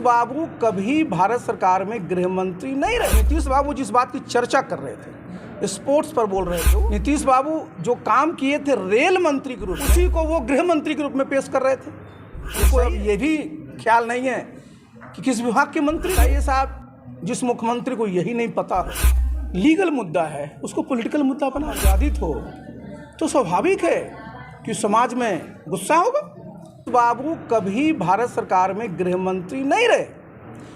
बाबू कभी भारत सरकार में गृह मंत्री नहीं रहे। नीतीश बाबू जिस बात की चर्चा कर रहे थे, स्पोर्ट्स पर बोल रहे थे, नीतीश बाबू जो काम किए थे रेल मंत्री के रूप में, उसी को वो गृह मंत्री के रूप में पेश कर रहे थे। उनको अब ये भी ख्याल नहीं है कि किस विभाग के मंत्री ये साहब। जिस मुख्यमंत्री को यही नहीं पता हो लीगल मुद्दा है, उसको पॉलिटिकल मुद्दा बना आजादित हो तो स्वाभाविक है कि समाज में गुस्सा होगा। बाबू कभी भारत सरकार में गृह मंत्री नहीं रहे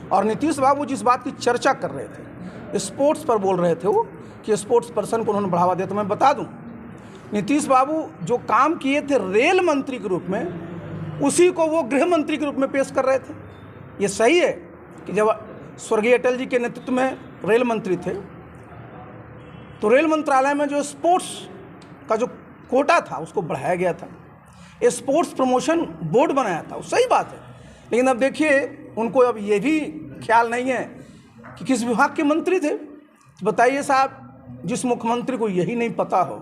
और नीतीश बाबू जिस बात की चर्चा कर रहे थे, स्पोर्ट्स पर बोल रहे थे वो कि स्पोर्ट्स पर्सन को उन्होंने बढ़ावा दिया। तो मैं बता दूं, नीतीश बाबू जो काम किए थे रेल मंत्री के रूप में, उसी को वो गृह मंत्री के रूप में पेश कर रहे थे। ये सही है कि जब स्वर्गीय अटल जी के नेतृत्व में रेल मंत्री थे तो रेल मंत्रालय में जो स्पोर्ट्स का जो कोटा था उसको बढ़ाया गया था, स्पोर्ट्स प्रमोशन बोर्ड बनाया था, वो सही बात है। लेकिन अब देखिए उनको अब ये भी ख्याल नहीं है कि किस विभाग के मंत्री थे। तो बताइए साहब, जिस मुख्यमंत्री को यही नहीं पता हो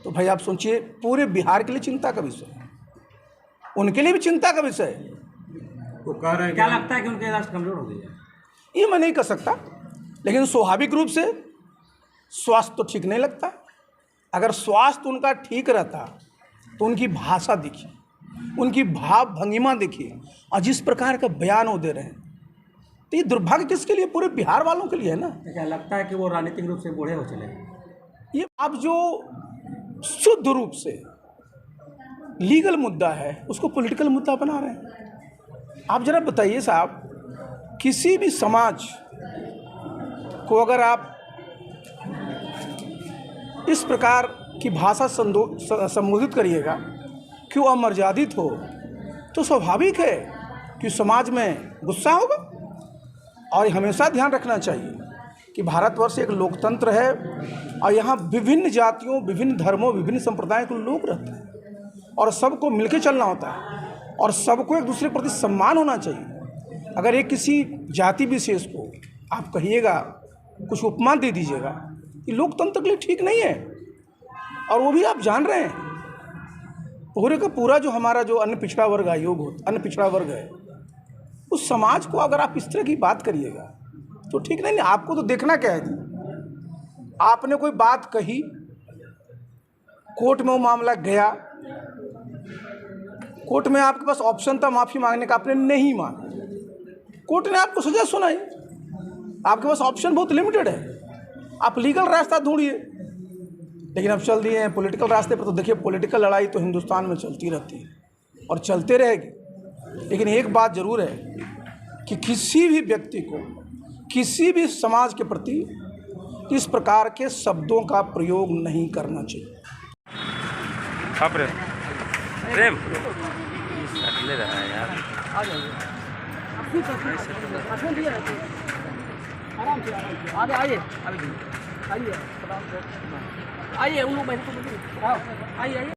तो भाई आप सोचिए, पूरे बिहार के लिए चिंता का विषय, उनके लिए भी चिंता का विषय है। तो कह रहे हैं क्या लगता है कि उनके राष्ट्र कमजोर हो गया? ये मैं नहीं कह सकता, लेकिन स्वाभाविक रूप से स्वास्थ्य तो ठीक नहीं लगता। अगर स्वास्थ्य उनका ठीक रहता तो उनकी भाषा देखिए, उनकी भाव भंगिमा देखिए, और जिस प्रकार का बयान वो दे रहे हैं, तो ये दुर्भाग्य किसके लिए? पूरे बिहार वालों के लिए है ना। क्या लगता है कि वो राजनीतिक रूप से बूढ़े हो चले? ये आप जो शुद्ध रूप से लीगल मुद्दा है उसको पॉलिटिकल मुद्दा बना रहे हैं। आप जरा बताइए साहब, किसी भी समाज को अगर आप इस प्रकार की भाषा संबोधित करिएगा कि वो अमर्यादित हो तो स्वाभाविक है कि समाज में गुस्सा होगा। और हमेशा ध्यान रखना चाहिए कि भारतवर्ष एक लोकतंत्र है और यहाँ विभिन्न जातियों, विभिन्न धर्मों, विभिन्न संप्रदायों के लोग रहते हैं और सबको मिलकर चलना होता है और सबको एक दूसरे के प्रति सम्मान होना चाहिए। अगर एक किसी जाति विशेष को आप कहिएगा, कुछ उपमा दे दीजिएगा, ये लोकतंत्र के लिए ठीक नहीं है। और वो भी आप जान रहे हैं, पूरे का पूरा जो हमारा जो अन्य पिछड़ा वर्ग आयोग हो, अन्य पिछड़ा वर्ग है, उस समाज को अगर आप इस तरह की बात करिएगा तो ठीक नहीं। आपको तो देखना क्या है जी, आपने कोई बात कही, कोर्ट में वो मामला गया, कोर्ट में आपके पास ऑप्शन था माफ़ी मांगने का, आपने नहीं मांगा, कोर्ट ने आपको सजा सुनाई। आपके पास ऑप्शन बहुत लिमिटेड है, आप लीगल रास्ता ढूंढिए। लेकिन अब चल दिए हैं पॉलिटिकल रास्ते पर। तो देखिए, पॉलिटिकल लड़ाई तो हिंदुस्तान में चलती रहती है और चलते रहेगी। लेकिन एक बात ज़रूर है कि किसी भी व्यक्ति को, किसी भी समाज के प्रति इस प्रकार के शब्दों का प्रयोग नहीं करना चाहिए। प्रेम ले रहा है यार, आइए उन लोग बैठे, आइए।